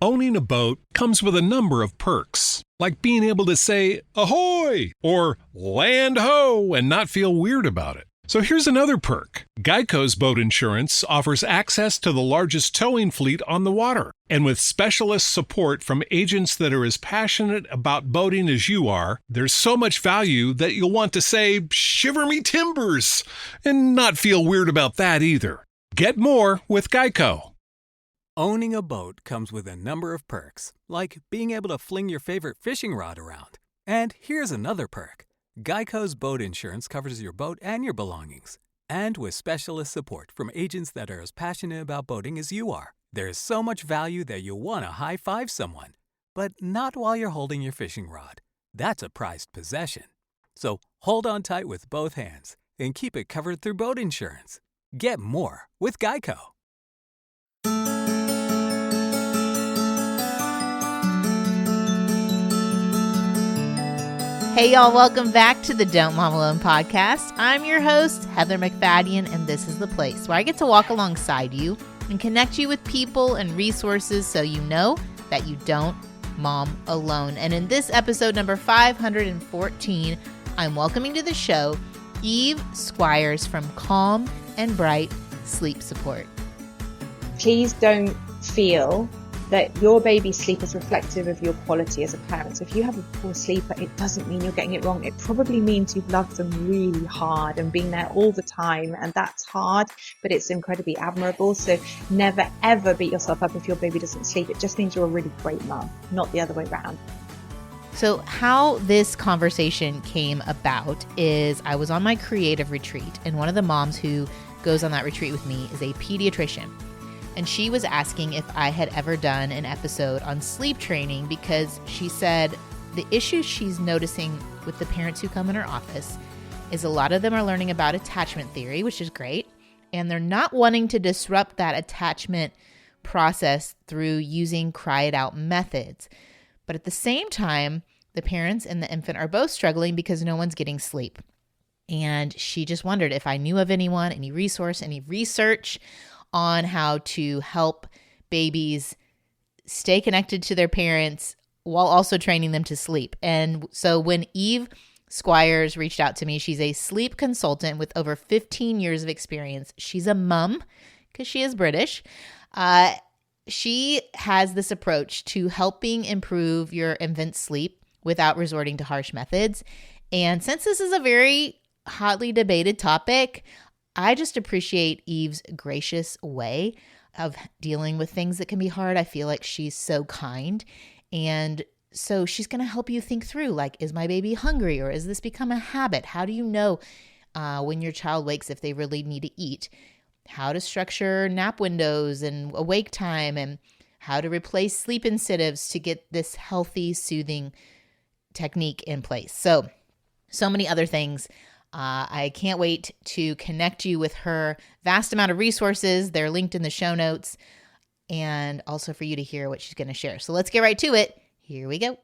Owning a boat comes with a number of perks, like being able to say ahoy or land ho and not feel weird about it. So here's another perk. Geico's boat insurance offers access to the largest towing fleet on the water. And with specialist support from agents that are as passionate about boating as you are, there's so much value that you'll want to say, shiver me timbers, and not feel weird about that either. Get more with Geico. Owning a boat comes with a number of perks, like being able to fling your favorite fishing rod around. And here's another perk. Geico's boat insurance covers your boat and your belongings. And with specialist support from agents that are as passionate about boating as you are, there's so much value that you'll want to high-five someone. But not while you're holding your fishing rod. That's a prized possession. So hold on tight with both hands and keep it covered through boat insurance. Get more with Geico. Hey y'all, welcome back to the Don't Mom Alone podcast. I'm your host, Heather McFadden, and this is the place where I get to walk alongside you and connect you with people and resources so you know that you don't mom alone. And in this episode number 514, I'm welcoming to the show Eve Squires from Calm and Bright Sleep Support. Please don't feel that your baby's sleep is reflective of your quality as a parent. So if you have a poor sleeper, it doesn't mean you're getting it wrong. It probably means you've loved them really hard and been there all the time. And that's hard, but it's incredibly admirable. So never, ever beat yourself up if your baby doesn't sleep. It just means you're a really great mom, not the other way around. So how this conversation came about is I was on my creative retreat, and one of the moms who goes on that retreat with me is a pediatrician. And she was asking if I had ever done an episode on sleep training because she said the issue she's noticing with the parents who come in her office is a lot of them are learning about attachment theory, which is great, and they're not wanting to disrupt that attachment process through using cry it out methods. But at the same time, the parents and the infant are both struggling because no one's getting sleep. And she just wondered if I knew of anyone, any resource, any research on how to help babies stay connected to their parents while also training them to sleep. And so when Eve Squires reached out to me, she's a sleep consultant with over 15 years of experience. She's a mom because she is British. She has this approach to helping improve your infant's sleep without resorting to harsh methods. And since this is a very hotly debated topic, I just appreciate Eve's gracious way of dealing with things that can be hard. I feel like she's so kind. And so she's going to help you think through, like, is my baby hungry or has this become a habit? How do you know when your child wakes if they really need to eat? How to structure nap windows and awake time, and how to replace sleep incentives to get this healthy, soothing technique in place. So many other things. I can't wait to connect you with her vast amount of resources. They're linked in the show notes, and also for you to hear what she's going to share. So let's get right to it. Here we go.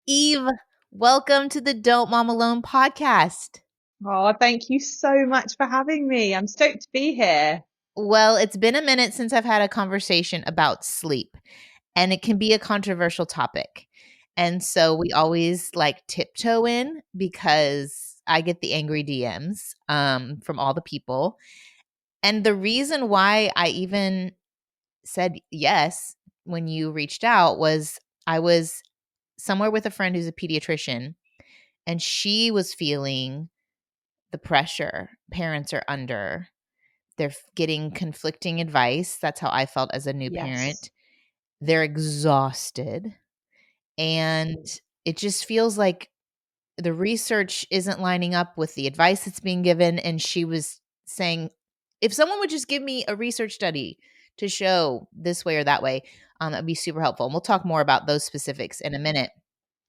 Eve, welcome to the Don't Mom Alone podcast. Oh, thank you so much for having me. I'm stoked to be here. Well, it's been a minute since I've had a conversation about sleep, and it can be a controversial topic. And so we always like tiptoe in because I get the angry DMs from all the people. And the reason why I even said yes when you reached out was I was somewhere with a friend who's a pediatrician, and she was feeling the pressure parents are under. They're getting conflicting advice. That's how I felt as a new parent. They're exhausted. And it just feels like the research isn't lining up with the advice that's being given. And she was saying, if someone would just give me a research study to show this way or that way, that would be super helpful. And we'll talk more about those specifics in a minute.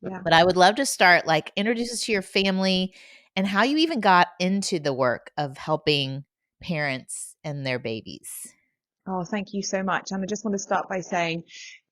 Yeah. But I would love to start, introduce us to your family and how you even got into the work of helping parents and their babies. Oh, thank you so much. And I just want to start by saying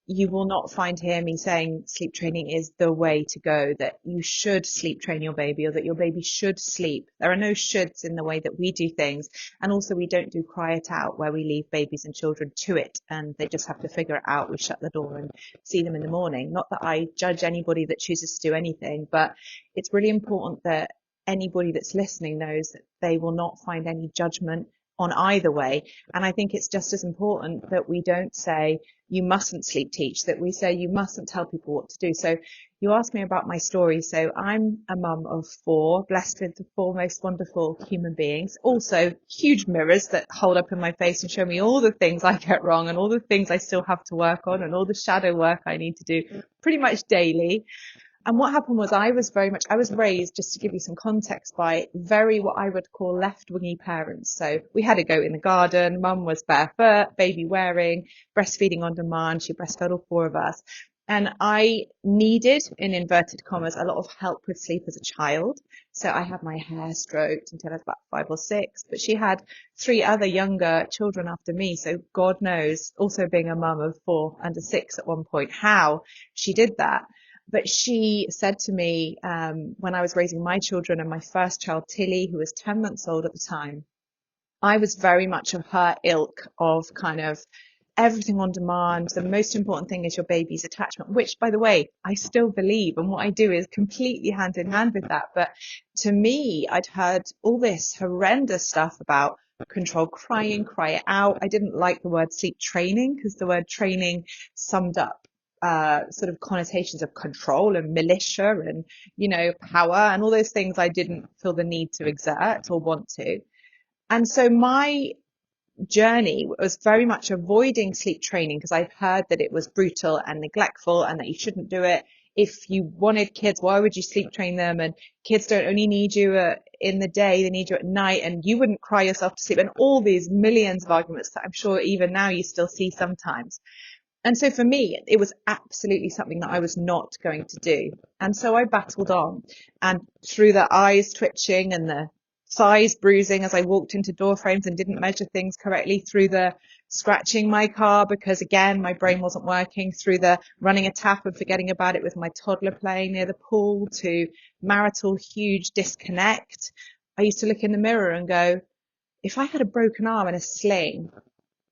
you will not hear me saying sleep training is the way to go, that you should sleep train your baby or that your baby should sleep. There are no shoulds in the way that we do things. And also we don't do cry it out where we leave babies and children to it and they just have to figure it out. We shut the door and see them in the morning. Not that I judge anybody that chooses to do anything, but it's really important that anybody that's listening knows that they will not find any judgment on either way. And I think it's just as important that we don't say you mustn't sleep teach, that we say you mustn't tell people what to do. So you asked me about my story. So I'm a mum of 4, blessed with the 4 most wonderful human beings, also huge mirrors that hold up in my face and show me all the things I get wrong and all the things I still have to work on and all the shadow work I need to do pretty much daily. And what happened was I was raised, just to give you some context, by very what I would call left-wingy parents. So we had a goat in the garden, mum was barefoot, baby wearing, breastfeeding on demand. She breastfed all 4 of us. And I needed, in inverted commas, a lot of help with sleep as a child. So I had my hair stroked until I was about 5 or 6, but she had 3 other younger children after me. So God knows, also being a mum of 4 under 6 at one point, how she did that. But she said to me, when I was raising my children and my first child, Tilly, who was 10 months old at the time, I was very much of her ilk of kind of everything on demand. The most important thing is your baby's attachment, which, by the way, I still believe. And what I do is completely hand in hand with that. But to me, I'd heard all this horrendous stuff about control crying, cry it out. I didn't like the word sleep training because the word training summed up sort of connotations of control and militia and, power and all those things I didn't feel the need to exert or want to. And so my journey was very much avoiding sleep training because I've heard that it was brutal and neglectful and that you shouldn't do it. If you wanted kids, why would you sleep train them? And kids don't only need you in the day, they need you at night, and you wouldn't cry yourself to sleep. And all these millions of arguments that I'm sure even now you still see sometimes. And so for me, it was absolutely something that I was not going to do. And so I battled on, and through the eyes twitching and the thighs bruising as I walked into door frames and didn't measure things correctly, through the scratching my car because, again, my brain wasn't working, through the running a tap and forgetting about it with my toddler playing near the pool, to marital huge disconnect. I used to look in the mirror and go, if I had a broken arm and a sling,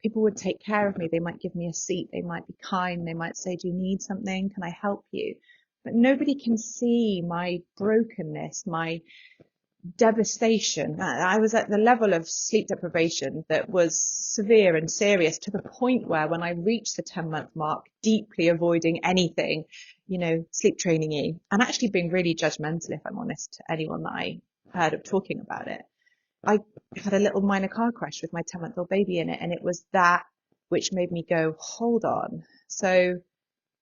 people would take care of me. They might give me a seat. They might be kind. They might say, do you need something? Can I help you? But nobody can see my brokenness, my devastation. I was at the level of sleep deprivation that was severe and serious, to the point where when I reached the 10-month mark, deeply avoiding anything, sleep training-y, and actually being really judgmental, if I'm honest, to anyone that I heard of talking about it. I had a little minor car crash with my 10-month-old baby in it, and it was that which made me go, hold on. So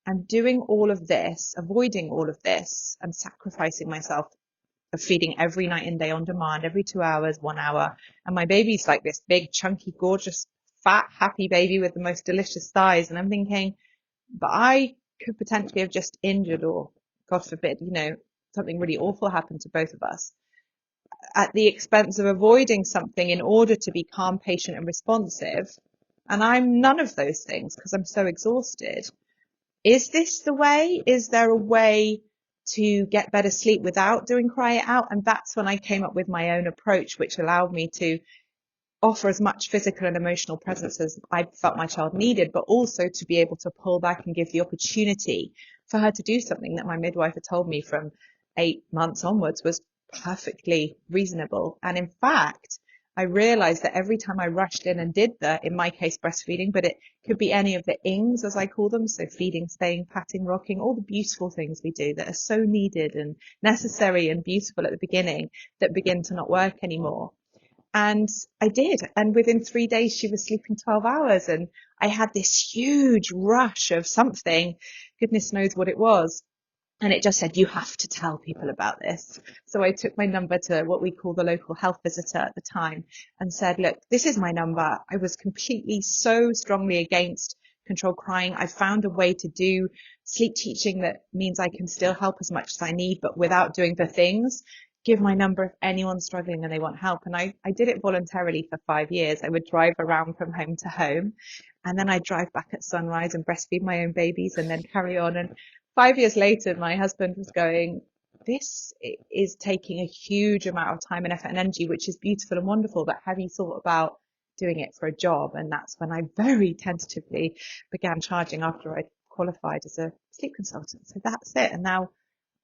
I'm doing all of this, avoiding all of this, and sacrificing myself of feeding every night and day on demand, every 2 hours, 1 hour. And my baby's like this big, chunky, gorgeous, fat, happy baby with the most delicious thighs. And I'm thinking, but I could potentially have just injured, or God forbid, something really awful happened to both of us, at the expense of avoiding something in order to be calm, patient and responsive. And I'm none of those things because I'm so exhausted. Is this the way? Is there a way to get better sleep without doing cry it out? And that's when I came up with my own approach, which allowed me to offer as much physical and emotional presence as I felt my child needed, but also to be able to pull back and give the opportunity for her to do something that my midwife had told me from 8 months onwards was perfectly reasonable. And in fact, I realized that every time I rushed in and did in my case, breastfeeding, but it could be any of the ings, as I call them. So feeding, staying, patting, rocking, all the beautiful things we do that are so needed and necessary and beautiful at the beginning that begin to not work anymore. And I did. And within 3 days, she was sleeping 12 hours. And I had this huge rush of something, goodness knows what it was. And it just said, you have to tell people about this. So I took my number to what we call the local health visitor at the time and said, look, this is my number. I was completely so strongly against controlled crying. I found a way to do sleep teaching that means I can still help as much as I need, but without doing the things. give my number if anyone's struggling and they want help. And I did it voluntarily for 5 years. I would drive around from home to home, and then I'd drive back at sunrise and breastfeed my own babies and then carry on. And 5 years later, my husband was going, this is taking a huge amount of time and effort and energy, which is beautiful and wonderful, but have you thought about doing it for a job? And that's when I very tentatively began charging after I qualified as a sleep consultant. So that's it. And now,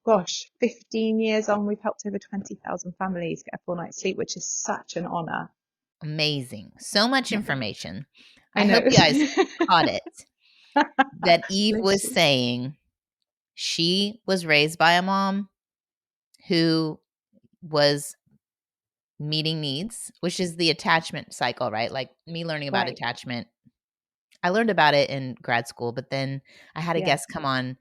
gosh, 15 years on, we've helped over 20,000 families get a full night's sleep, which is such an honor. Amazing. So much information. I I know. hope you guys caught it. That Eve was Bless you. saying she was raised by a mom who was meeting needs, which is the attachment cycle, right? Like me learning about Right. attachment. I learned about it in grad school, but then I had a Yeah. guest come on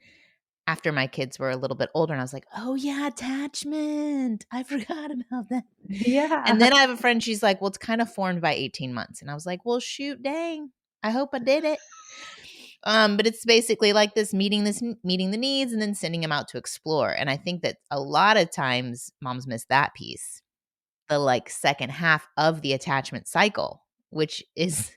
after my kids were a little bit older, and I was like, oh yeah, attachment. I forgot about that. Yeah. And then I have a friend, she's like, well, it's kind of formed by 18 months. And I was like, well, shoot, dang. I hope I did it. But it's basically like meeting the needs and then sending them out to explore. And I think that a lot of times moms miss that piece, the like second half of the attachment cycle, which is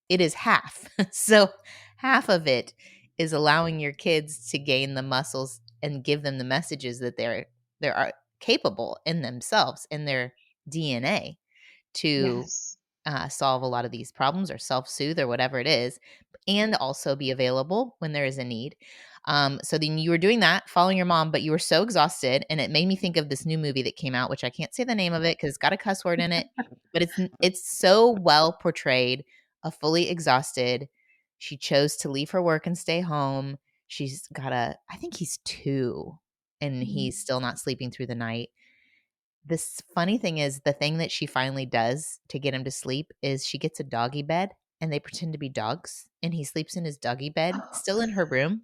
it is half. So half of it is allowing your kids to gain the muscles and give them the messages that they are capable in themselves, in their DNA, to Yes. solve a lot of these problems or self-soothe or whatever it is, and also be available when there is a need. So then you were doing that, following your mom, but you were so exhausted, and it made me think of this new movie that came out, which I can't say the name of it because it's got a cuss word in it, but it's so well portrayed. A fully exhausted, she chose to leave her work and stay home. She's got I think he's 2, and he's still not sleeping through the night. This funny thing is, the thing that she finally does to get him to sleep is she gets a doggy bed and they pretend to be dogs, and he sleeps in his doggy bed, still in her room.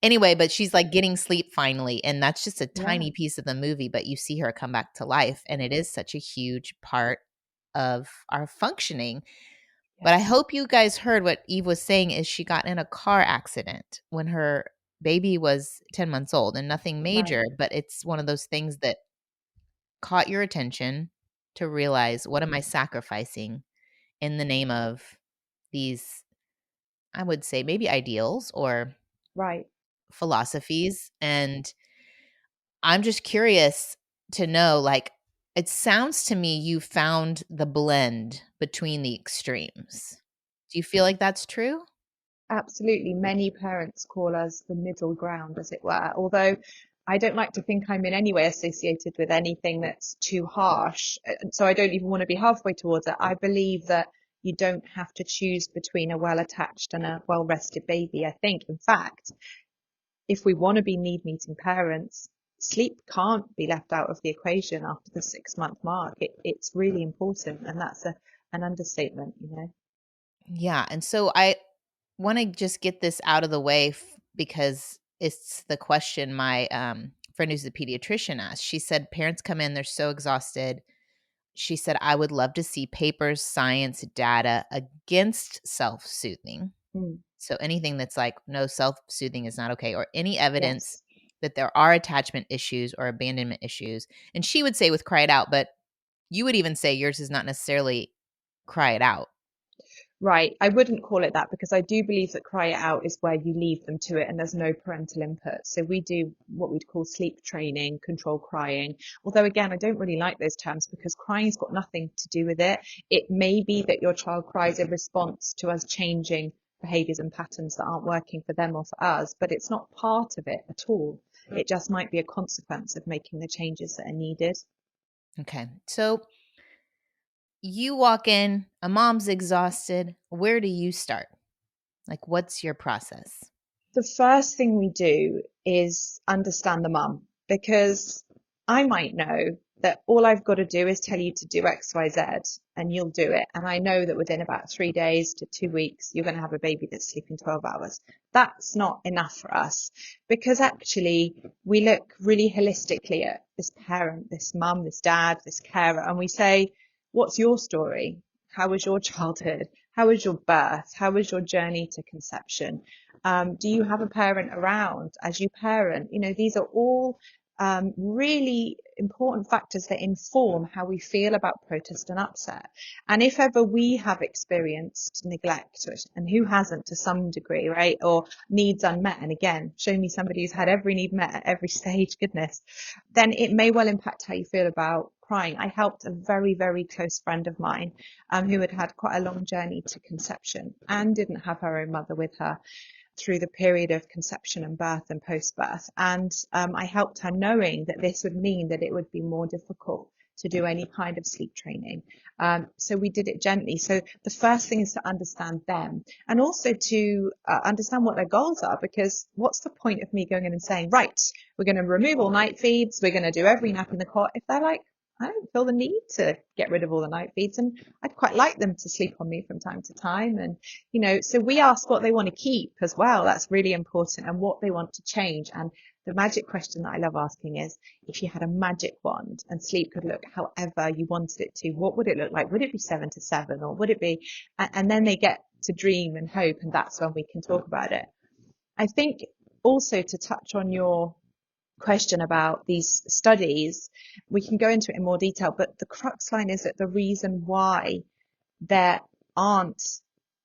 Anyway, but she's like getting sleep finally, and that's just a Yeah. tiny piece of the movie, but you see her come back to life, and it is such a huge part of our functioning. But I Yes. hope you guys heard what Eve was saying is she got in a car accident when her baby was 10 months old, and nothing major, Right. but it's one of those things that caught your attention to realize, what am I sacrificing in the name of these, I would say maybe ideals or Right. philosophies? And I'm just curious to know, like, it sounds to me you found the blend between the extremes. Do you feel like that's true? Absolutely. Many parents call us the middle ground, as it were. Although I don't like to think I'm in any way associated with anything that's too harsh. So I don't even want to be halfway towards it. I believe that you don't have to choose between a well-attached and a well-rested baby. I think, in fact, if we want to be need-meeting parents, sleep can't be left out of the equation after the 6-month mark. It's really important, and that's an understatement, you know. Yeah. And so I want to just get this out of the way because it's the question my friend who's a pediatrician asked. She said parents come in, they're so exhausted. She said, I would love to see papers, science, data against self-soothing. Mm. So anything that's like, no, self-soothing is not okay, or any evidence Yes. that there are attachment issues or abandonment issues. And she would say with cry it out, but you would even say yours is not necessarily cry it out. Right. I wouldn't call it that, because I do believe that cry it out is where you leave them to it and there's no parental input. So we do what we'd call sleep training, control crying. Although again, I don't really like those terms because crying's got nothing to do with it. It may be that your child cries in response to us changing behaviors and patterns that aren't working for them or for us, but it's not part of it at all. It just might be a consequence of making the changes that are needed. Okay. So you walk in, a mom's exhausted. Where do you start? Like, what's your process? The first thing we do is understand the mum, because I might know that all I've got to do is tell you to do X, Y, Z, and you'll do it. And I know that within about 3 days to 2 weeks, you're going to have a baby that's sleeping 12 hours. That's not enough for us, because actually we look really holistically at this parent, this mum, this dad, this carer, and we say, what's your story? How was your childhood? How was your birth? How was your journey to conception? Do you have a parent around as you parent? You know, these are all really important factors that inform how we feel about protest and upset. And if ever we have experienced neglect, and who hasn't to some degree, right, or needs unmet, and again, show me somebody who's had every need met at every stage, goodness, then it may well impact how you feel about crying. I helped a very, very close friend of mine who had had quite a long journey to conception and didn't have her own mother with her through the period of conception and birth and post-birth. And I helped her knowing that this would mean that it would be more difficult to do any kind of sleep training. So we did it gently. So the first thing is to understand them and also to understand what their goals are, because what's the point of me going in and saying, right, we're going to remove all night feeds, we're going to do every nap in the cot, if they're like, I don't feel the need to get rid of all the night feeds, and I'd quite like them to sleep on me from time to time. And, you know, so we ask what they want to keep as well. That's really important, and what they want to change. And the magic question that I love asking is, if you had a magic wand and sleep could look however you wanted it to, what would it look like? Would it be 7 to 7, or would it be, and then they get to dream and hope, and that's when we can talk about it. I think also, to touch on your question about these studies, we can go into it in more detail, but the crux line is that the reason why there aren't,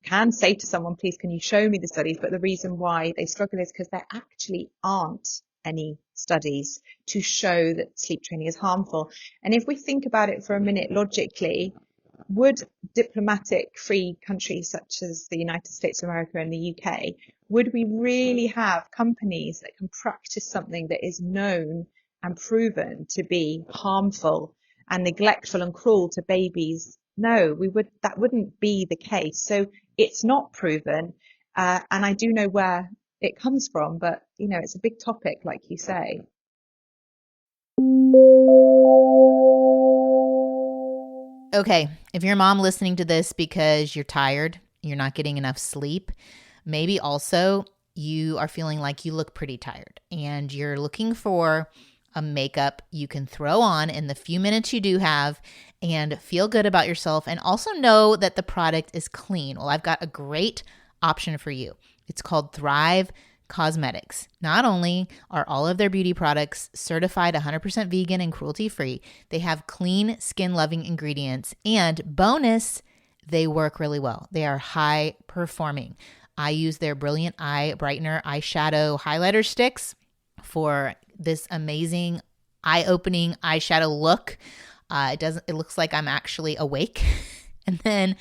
can say to someone, please can you show me the studies, but the reason why they struggle is because there actually aren't any studies to show that sleep training is harmful. And if we think about it for a minute logically, would diplomatic free countries such as the United States of America and the UK, would we really have companies that can practice something that is known and proven to be harmful and neglectful and cruel to babies? No, that wouldn't be the case. So it's not proven. And I do know where it comes from, but you know, it's a big topic, like you say. Okay, if you're a mom listening to this because you're tired, you're not getting enough sleep, maybe also you are feeling like you look pretty tired and you're looking for a makeup you can throw on in the few minutes you do have and feel good about yourself and also know that the product is clean. Well, I've got a great option for you. It's called Thrive Cosmetics. Not only are all of their beauty products certified 100% vegan and cruelty-free, they have clean, skin-loving ingredients, and bonus, they work really well. They are high performing. I use their Brilliant Eye Brightener eyeshadow highlighter sticks for this amazing eye-opening eyeshadow look. It looks like I'm actually awake. And then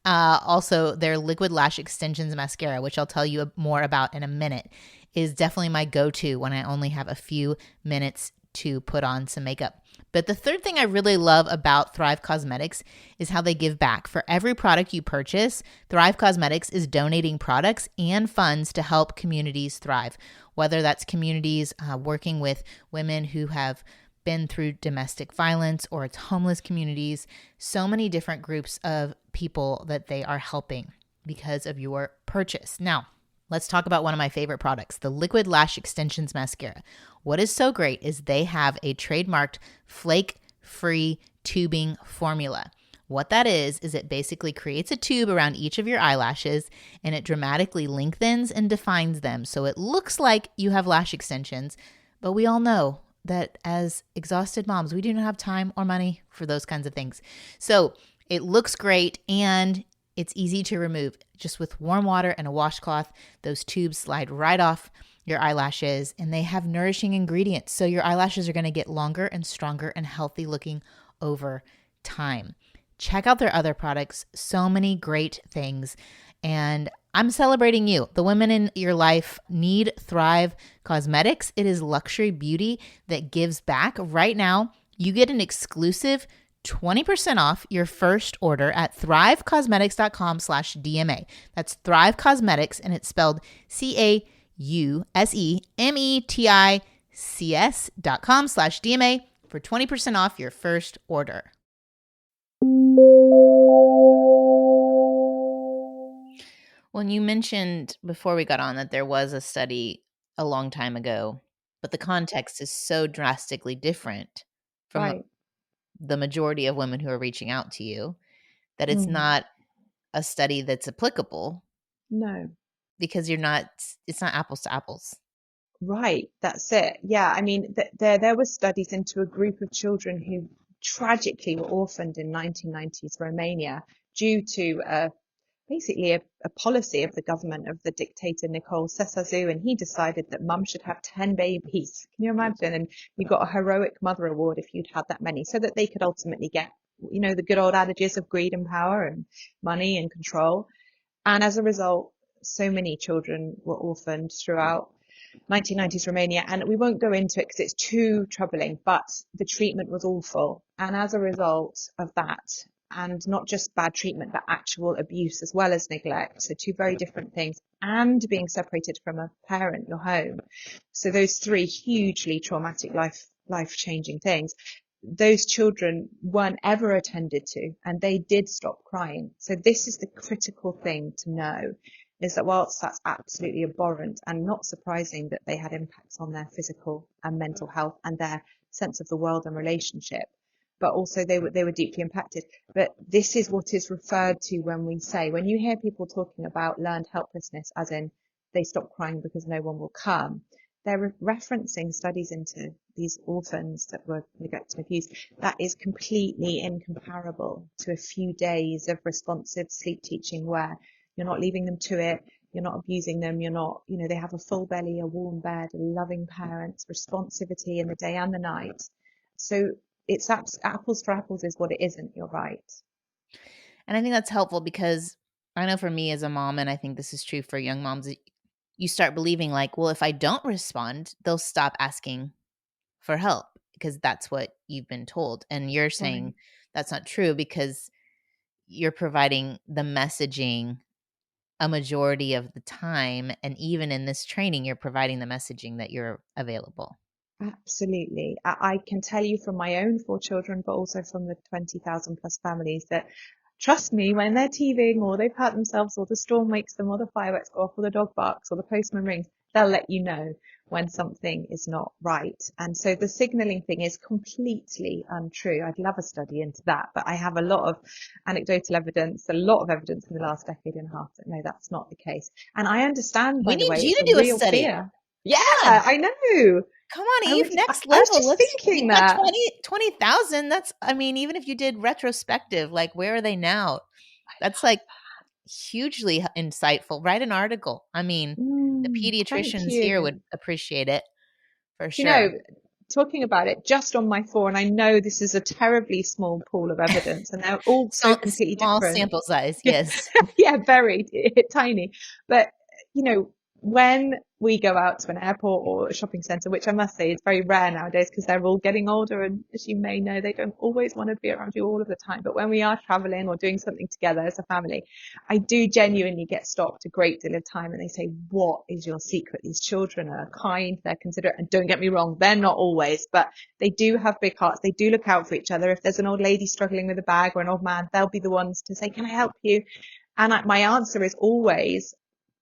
also their Liquid Lash Extensions Mascara, which I'll tell you more about in a minute, is definitely my go-to when I only have a few minutes to put on some makeup. But the third thing I really love about Thrive Cosmetics is how they give back. For every product you purchase, Thrive Cosmetics is donating products and funds to help communities thrive, whether that's communities working with women who have been through domestic violence, or it's homeless communities, so many different groups of people that they are helping because of your purchase. Now, let's talk about one of my favorite products, the Liquid Lash Extensions Mascara. What is so great is they have a trademarked flake-free tubing formula. What that is it basically creates a tube around each of your eyelashes and it dramatically lengthens and defines them. So it looks like you have lash extensions, but we all know that as exhausted moms, we do not have time or money for those kinds of things. So it looks great and it's easy to remove. Just with warm water and a washcloth, those tubes slide right off your eyelashes and they have nourishing ingredients. So your eyelashes are going to get longer and stronger and healthy looking over time. Check out their other products. So many great things. And I'm celebrating you. The women in your life need Thrive Cosmetics. It is luxury beauty that gives back. Right now, you get an exclusive 20% off your first order at thrivecosmetics.com/DMA. That's Thrive Cosmetics, and it's spelled CAUSEMETICS.com/DMA for 20% off your first order. Well, you mentioned before we got on that there was a study a long time ago, but the context is so drastically different from Right. the majority of women who are reaching out to you that it's not a study that's applicable No. because it's not apples to apples. Right, that's it. Yeah, I mean, there were studies into a group of children who tragically were orphaned in 1990s Romania due to basically a policy of the government of the dictator Nicole Ceausescu, and he decided that mum should have 10 babies. Can you imagine? And you got a heroic mother award if you'd had that many, so that they could ultimately get, the good old adages of greed and power and money and control. And as a result, so many children were orphaned throughout 1990s Romania, and we won't go into it because it's too troubling, but the treatment was awful. And as a result of that, and not just bad treatment, but actual abuse as well as neglect, so two very different things, and being separated from a parent, your home. So those three hugely traumatic, life-changing things, those children weren't ever attended to, and they did stop crying. So this is the critical thing to know, is that whilst that's absolutely abhorrent and not surprising that they had impacts on their physical and mental health and their sense of the world and relationship, but also they were deeply impacted. But this is what is referred to when you hear people talking about learned helplessness, as in they stop crying because no one will come, they're referencing studies into these orphans that were neglected and abused. That is completely incomparable to a few days of responsive sleep teaching where you're not leaving them to it, you're not abusing them, you're not, they have a full belly, a warm bed, loving parents, responsivity in the day and the night. So it's apples for apples is what it isn't, you're right. And I think that's helpful because I know for me as a mom, and I think this is true for young moms, you start believing like, well, if I don't respond, they'll stop asking for help because that's what you've been told. And you're saying Right. that's not true because you're providing the messaging a majority of the time. And even in this training, you're providing the messaging that you're available. Absolutely. I can tell you from my own 4 children, but also from the 20,000 plus families that trust me, when they're teething or they've hurt themselves or the storm wakes them or the fireworks go off or the dog barks or the postman rings, they'll let you know when something is not right. And so the signaling thing is completely untrue. I'd love a study into that, but I have a lot of anecdotal evidence, a lot of evidence in the last decade and a half that no, that's not the case. And I understand, We by the need way, you it's to a do a real study. fear. Yeah, Come on. I know. Come on, Eve, next I was level. just We thinking got that. 20,000. That's, I mean, even if you did retrospective, like where are they now? That's like hugely insightful. Write an article. I mean, the Thank pediatricians here would you. appreciate it for Do you know, sure. talking about it just on my 4, and I know this is a terribly small pool of evidence, and they're all so So completely small different. sample size, Yeah, yes. yeah, very tiny. But, when we go out to an airport or a shopping centre, which I must say is very rare nowadays because they're all getting older, and as you may know, they don't always want to be around you all of the time. But when we are travelling or doing something together as a family, I do genuinely get stopped a great deal of time, and they say, what is your secret? These children are kind, they're considerate, and don't get me wrong, they're not always, but they do have big hearts. They do look out for each other. If there's an old lady struggling with a bag or an old man, they'll be the ones to say, can I help you? And my answer is always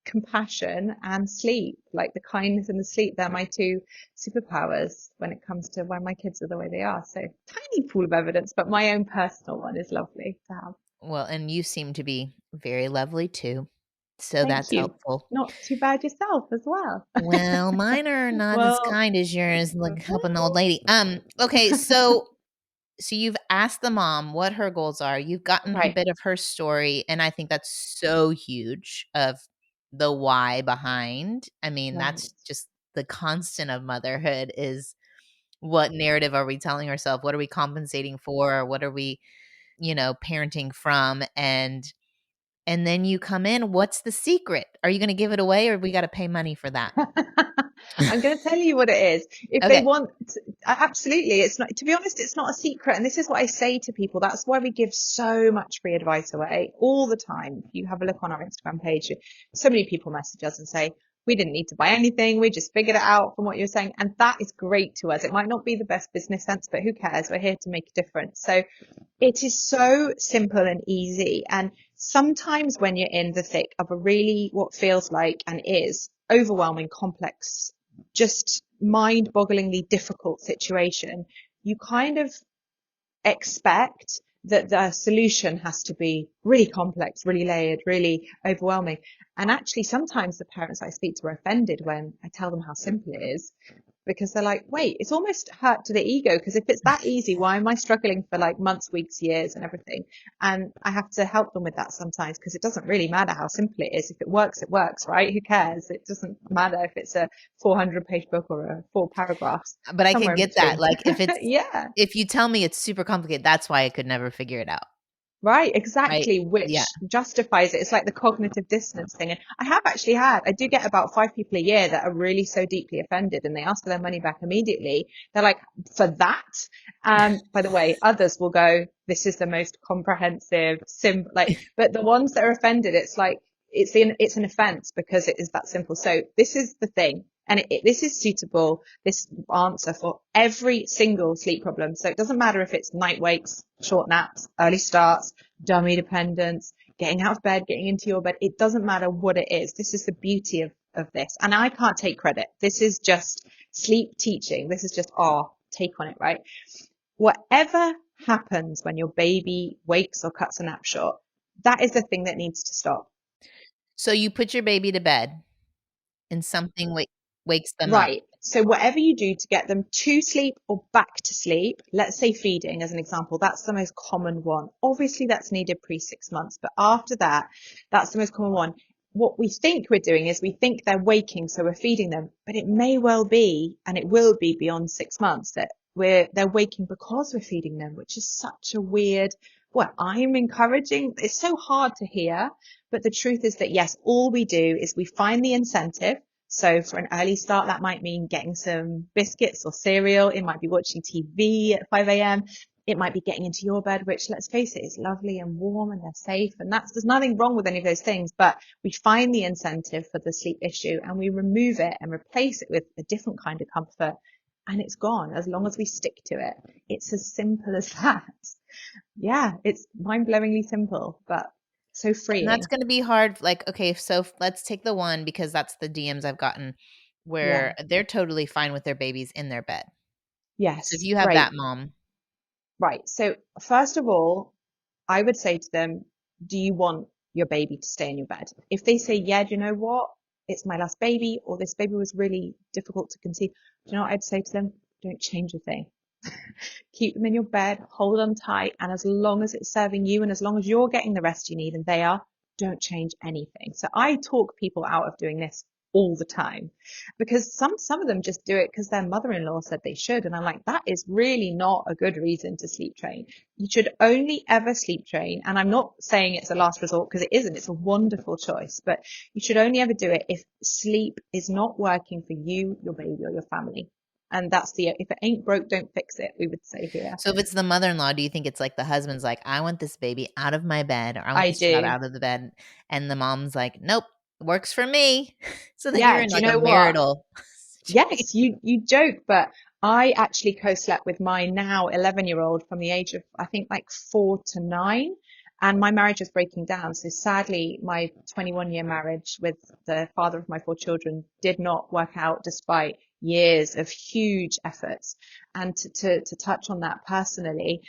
compassion and sleep. Like the kindness and the sleep, they're my 2 superpowers when it comes to why my kids are the way they are. So tiny pool of evidence, but my own personal one is lovely to have. Well, and you seem to be very lovely too. So Thank that's you. helpful. Not too bad yourself as well. Well, mine are not as Well, kind as yours, like help an old lady. Okay, so you've asked the mom what her goals are. You've gotten a right, bit of her story, and I think that's so huge of the why behind. I mean, right. that's just the constant of motherhood is what narrative are we telling ourselves? What are we compensating for? What are we, parenting from? And then you come in, what's the secret? Are you going to give it away or we got to pay money for that? I'm going to tell you what it is. If they Okay. want, absolutely, it's not, to be honest, it's not a secret. And this is what I say to people. That's why we give so much free advice away all the time. If you have a look on our Instagram page, so many people message us and say, we didn't need to buy anything. We just figured it out from what you're saying. And that is great to us. It might not be the best business sense, but who cares? We're here to make a difference. So it is so simple and easy. And sometimes when you're in the thick of a really what feels like and is overwhelming, complex, just mind-bogglingly difficult situation, you kind of expect that the solution has to be really complex, really layered, really overwhelming. And actually, sometimes the parents I speak to are offended when I tell them how simple it is, because they're like, wait, it's almost hurt to the ego, because if it's that easy, why am I struggling for like months, weeks, years and everything? And I have to help them with that sometimes, because it doesn't really matter how simple it is. If it works, right? Who cares? It doesn't matter if it's a 400-page book or a 4 paragraphs. But I Somewhere can in get that. between. Like if it's Yeah. if you tell me it's super complicated, that's why I could never figure it out. Right, Right? exactly, which Yeah. justifies it. It's like the cognitive dissonance thing. And I do get about 5 people a year that are really so deeply offended, and they ask for their money back immediately. They're like, for that? By the way, others will go, this is the most comprehensive, but the ones that are offended, it's like, it's an offense because it is that simple. So this is the thing. And this is suitable, this answer, for every single sleep problem. So it doesn't matter if it's night wakes, short naps, early starts, dummy dependence, getting out of bed, getting into your bed. It doesn't matter what it is. This is the beauty of this. And I can't take credit. This is just sleep teaching. This is just our take on it, right? Whatever happens when your baby wakes or cuts a nap short, that is the thing that needs to stop. So you put your baby to bed and something wakes them up. Right. So whatever you do to get them to sleep or back to sleep, let's say feeding as an example, that's the most common one. Obviously that's needed pre 6 months, but after that, that's the most common one. What we think we're doing is we think they're waking, so we're feeding them, but it may well be, and it will be beyond 6 months, that they're waking because we're feeding them, which is such a weird, I'm encouraging. It's so hard to hear, but the truth is that yes, all we do is we find the incentive. So for an early start, that might mean getting some biscuits or cereal. It might be watching TV at 5 a.m. It might be getting into your bed, which, let's face it, is lovely and warm and they're safe. And there's nothing wrong with any of those things, but we find the incentive for the sleep issue and we remove it and replace it with a different kind of comfort. And it's gone as long as we stick to it. It's as simple as that. Yeah, it's mind-blowingly simple, but so freeing. And that's going to be hard. Like, okay, so let's take the one, because that's the DMs I've gotten where they're totally fine with their babies in their bed. Yes. So if you have great. that mom. Right. So first of all, I would say to them, do you want your baby to stay in your bed? If they say, yeah, do you know what? It's my last baby, or this baby was really difficult to conceive. Do you know what I'd say to them? Don't change a thing. Keep them in your bed, hold on tight, and as long as it's serving you and as long as you're getting the rest you need and they are, don't change anything. So I talk people out of doing this all the time, because some of them just do it because their mother-in-law said they should, and I'm like, that is really not a good reason to sleep train. You should only ever sleep train, and I'm not saying it's a last resort, because it isn't. It's a wonderful choice, but you should only ever do it if sleep is not working for you, your baby, or your family. And that's if it ain't broke, don't fix it, we would say here. So if it's the mother-in-law, do you think it's like the husband's like, I want this baby out of my bed, or I want this child out of the bed, and the mom's like, nope, works for me. So then you're in like a marital. Yes, you joke, but I actually co-slept with my now 11-year-old from the age of, I think, like 4 to 9. And my marriage was breaking down. So sadly, my 21-year marriage with the father of my 4 children did not work out despite years of huge efforts. And to touch on that personally,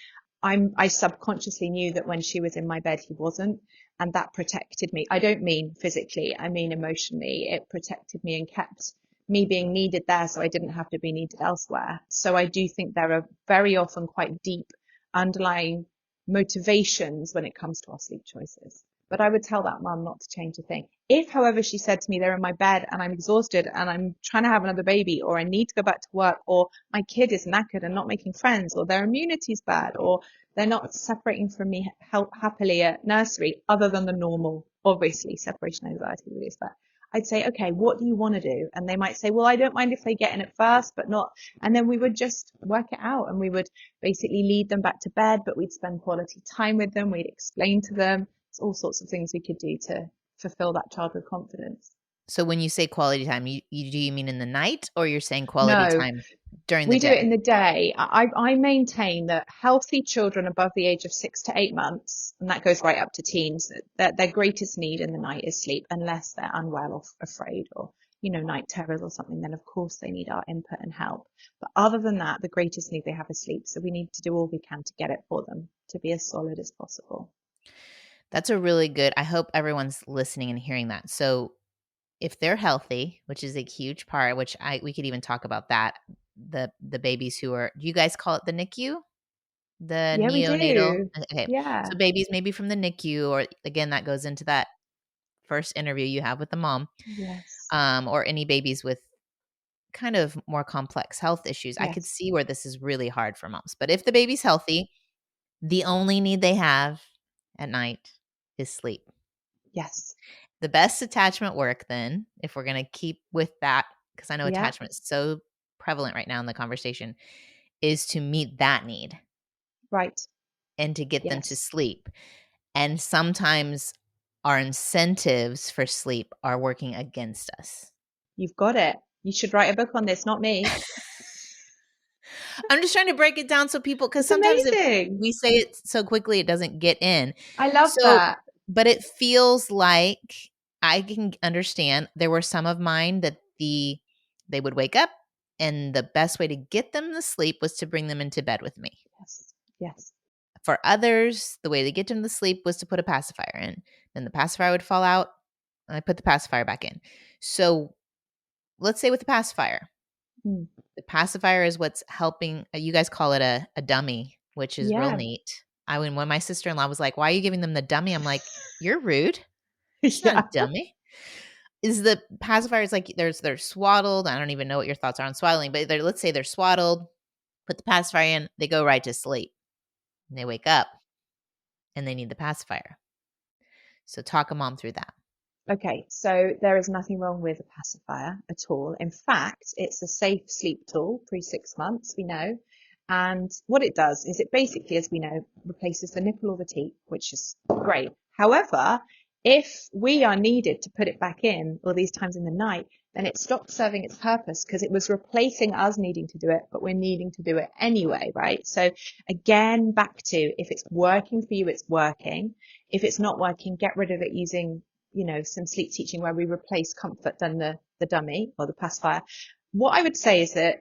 I subconsciously knew that when she was in my bed, he wasn't. And that protected me. I don't mean physically, I mean emotionally. It protected me and kept me being needed there, so I didn't have to be needed elsewhere. So I do think there are very often quite deep underlying motivations when it comes to our sleep choices. But I would tell that mum not to change a thing. If, however, she said to me, they're in my bed and I'm exhausted and I'm trying to have another baby, or I need to go back to work, or my kid is knackered and not making friends, or their immunity's bad, or they're not separating from me happily at nursery, other than the normal, obviously, separation anxiety is that. I'd say, okay, what do you want to do? And they might say, well, I don't mind if they get in at first, but not. And then we would just work it out, and we would basically lead them back to bed, but we'd spend quality time with them. We'd explain to them. It's all sorts of things we could do to fulfill that child with confidence. So when you say quality time, do you mean in the night, or you're saying quality time during the day? We do it in the day. I maintain that healthy children above the age of 6 to 8 months, and that goes right up to teens, that their greatest need in the night is sleep, unless they're unwell or afraid or night terrors or something, then of course they need our input and help. But other than that, the greatest need they have is sleep. So we need to do all we can to get it for them to be as solid as possible. That's a really good, I hope everyone's listening and hearing that. So if they're healthy, which is a huge part, which we could even talk about that, the babies who are, do you guys call it the NICU? The Yeah, we neonatal? do. Okay. Yeah. So babies maybe from the NICU, or again, that goes into that first interview you have with the mom, Yes. or any babies with kind of more complex health issues. I could Yes. see where this is really hard for moms. But if the baby's healthy, the only need they have at night is sleep. Yes. The best attachment work then, if we're going to keep with that, because I know Yeah. attachment is so prevalent right now in the conversation, is to meet that need. Right. And to get them to Yes. sleep. And sometimes our incentives for sleep are working against us. You've got it. You should write a book on this, not me. I'm just trying to break it down so people, because It's sometimes if amazing. we say it so quickly, it doesn't get in. I love So, that. but it feels like I can understand there were some of mine that they would wake up and the best way to get them to sleep was to bring them into bed with me. Yes. Yes. For others, the way to get them to sleep was to put a pacifier in. Then the pacifier would fall out, and I put the pacifier back in. So let's say with the pacifier, the pacifier is what's helping. You guys call it a dummy, which is real neat. When my sister-in-law was like, "Why are you giving them the dummy?" I'm like, "You're rude. It's not a dummy." Is the pacifier is like they're swaddled. I don't even know what your thoughts are on swaddling, but let's say they're swaddled. Put the pacifier in, they go right to sleep. And they wake up and they need the pacifier. So talk a mom through that. Okay, so there is nothing wrong with a pacifier at all. In fact, it's a safe sleep tool pre 6 months, we know. And what it does is it basically, as we know, replaces the nipple or the teat, which is great. However, if we are needed to put it back in all these times in the night, then it stops serving its purpose because it was replacing us needing to do it, but we're needing to do it anyway, right? So again, back to if it's working for you, it's working. If it's not working, get rid of it using, some sleep teaching where we replace comfort than the dummy or the pacifier. What I would say is that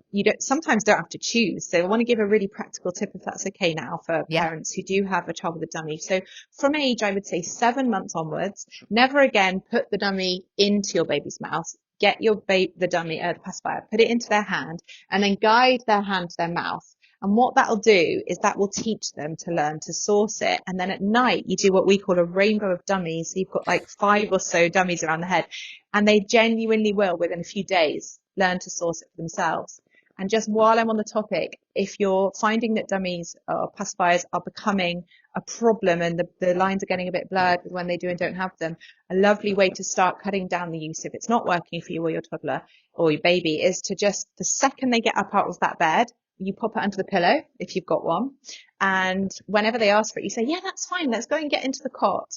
you sometimes don't have to choose. So I want to give a really practical tip, if that's okay now, for parents who do have a child with a dummy. So from age, I would say 7 months onwards, never again put the dummy into your baby's mouth. Get the dummy, the pacifier, put it into their hand and then guide their hand to their mouth. And what that'll do is that will teach them to learn to source it. And then at night, you do what we call a rainbow of dummies. So you've got like 5 or so dummies around the head, and they genuinely will, within a few days, learn to source it for themselves. And just while I'm on the topic, if you're finding that dummies or pacifiers are becoming a problem and the lines are getting a bit blurred with when they do and don't have them, a lovely way to start cutting down the use, if it's not working for you or your toddler or your baby, is to just, the second they get up out of that bed, you pop it under the pillow if you've got one. And whenever they ask for it, you say, yeah, that's fine. Let's go and get into the cot.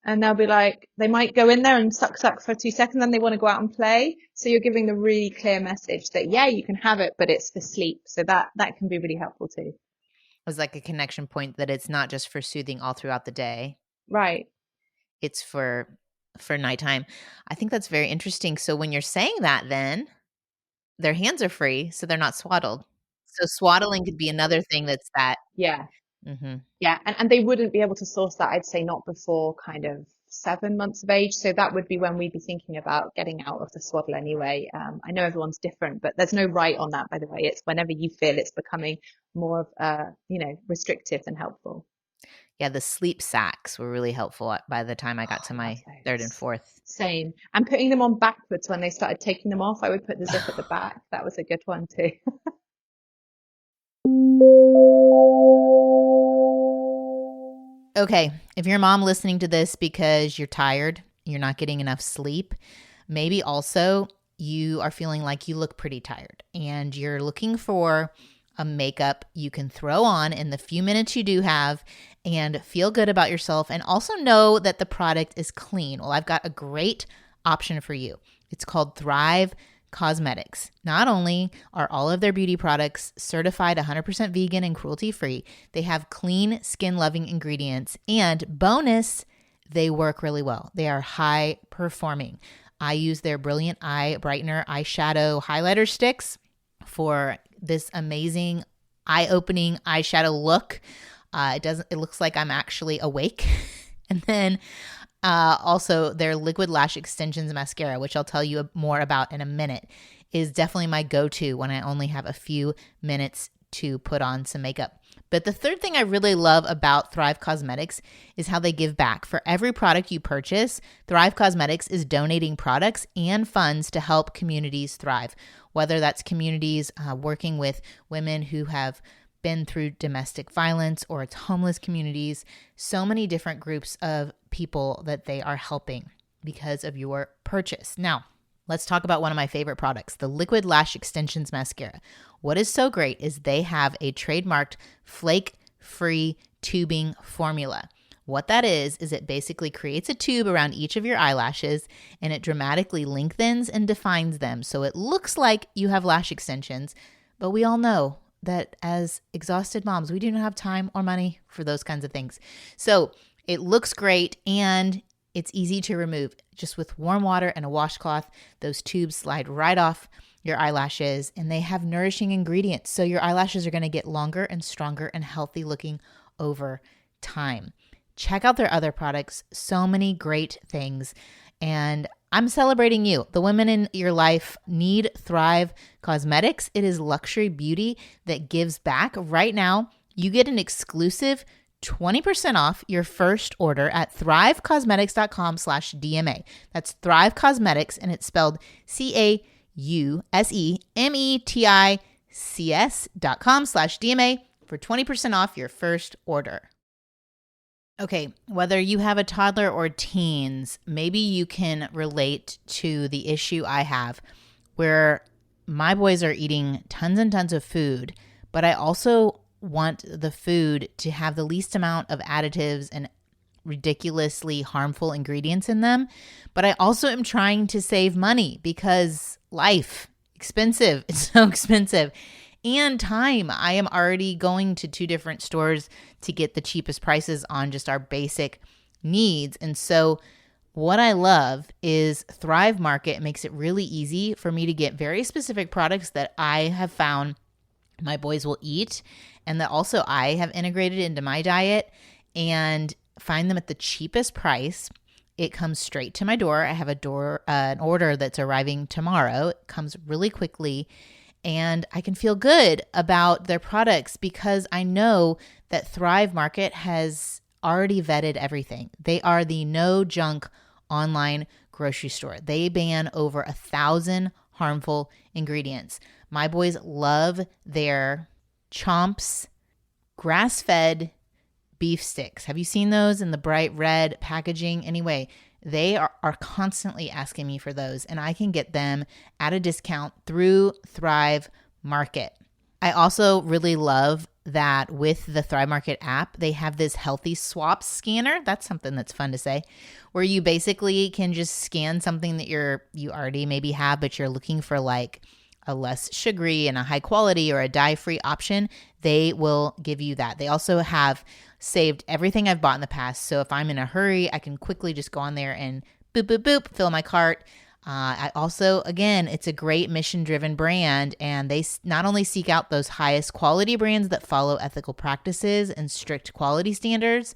And they'll be like, they might go in there and suck for 2 seconds, then they want to go out and play. So you're giving the really clear message that, yeah, you can have it, but it's for sleep. So that can be really helpful too. It was like a connection point that it's not just for soothing all throughout the day. Right. It's for nighttime. I think that's very interesting. So when you're saying that, then their hands are free, so they're not swaddled. So swaddling could be another thing that's that. Yeah. Mm-hmm. Yeah. And they wouldn't be able to source that, I'd say, not before kind of 7 months of age. So that would be when we'd be thinking about getting out of the swaddle anyway. I know everyone's different, but there's no right on that, by the way. It's whenever you feel it's becoming more of, restrictive than helpful. Yeah, the sleep sacks were really helpful by the time I got to my 3rd and 4th. Same. And putting them on backwards when they started taking them off, I would put the zip at the back. That was a good one too. Okay, if you're a mom listening to this because you're tired, you're not getting enough sleep, maybe also you are feeling like you look pretty tired and you're looking for a makeup you can throw on in the few minutes you do have and feel good about yourself and also know that the product is clean. Well, I've got a great option for you. It's called Thrive Cosmetics. Not only are all of their beauty products certified 100% vegan and cruelty-free, they have clean, skin-loving ingredients, and bonus, they work really well. They are high performing. I use their Brilliant Eye Brightener eyeshadow highlighter sticks for this amazing eye-opening eyeshadow look. It looks like I'm actually awake. And then also their Liquid Lash Extensions mascara, which I'll tell you more about in a minute, is definitely my go-to when I only have a few minutes to put on some makeup. But the third thing I really love about Thrive Cosmetics is how they give back. For every product you purchase, Thrive Cosmetics is donating products and funds to help communities thrive, whether that's communities working with women who have been through domestic violence, or it's homeless communities, so many different groups of people that they are helping because of your purchase. Now, let's talk about one of my favorite products, the Liquid Lash Extensions Mascara. What is so great is they have a trademarked flake-free tubing formula. What that is it basically creates a tube around each of your eyelashes, and it dramatically lengthens and defines them. So it looks like you have lash extensions, but we all know that as exhausted moms, we do not have time or money for those kinds of things. So it looks great, and it's easy to remove. Just with warm water and a washcloth, those tubes slide right off your eyelashes, and they have nourishing ingredients. So your eyelashes are going to get longer and stronger and healthy looking over time. Check out their other products. So many great things. And I'm celebrating you. The women in your life need Thrive Cosmetics. It is luxury beauty that gives back. Right now, you get an exclusive 20% off your first order at thrivecosmetics.com/DMA. That's Thrive Cosmetics, and it's spelled CAUSEMETICS.com/DMA for 20% off your first order. Okay, whether you have a toddler or teens, maybe you can relate to the issue I have where my boys are eating tons and tons of food, but I also want the food to have the least amount of additives and ridiculously harmful ingredients in them. But I also am trying to save money because life, expensive. It's so expensive. And time. I am already going to 2 different stores to get the cheapest prices on just our basic needs. And so what I love is Thrive Market makes it really easy for me to get very specific products that I have found my boys will eat, and that also I have integrated into my diet, and find them at the cheapest price. It comes straight to my door. I have an order that's arriving tomorrow. It comes really quickly. And I can feel good about their products because I know that Thrive Market has already vetted everything. They are the no junk online grocery store. They ban over 1,000 harmful ingredients. My boys love their Chomps grass-fed beef sticks. Have you seen those in the bright red packaging? Anyway, they are constantly asking me for those, and I can get them at a discount through Thrive Market. I also really love that with the Thrive Market app, they have this healthy swap scanner. That's something that's fun to say, where you basically can just scan something that you already maybe have, but you're looking for like a less sugary and a high quality or a dye-free option. They will give you that. They also have saved everything I've bought in the past. So if I'm in a hurry, I can quickly just go on there and boop, boop, boop, fill my cart. I also, again, it's a great mission-driven brand, and they not only seek out those highest quality brands that follow ethical practices and strict quality standards,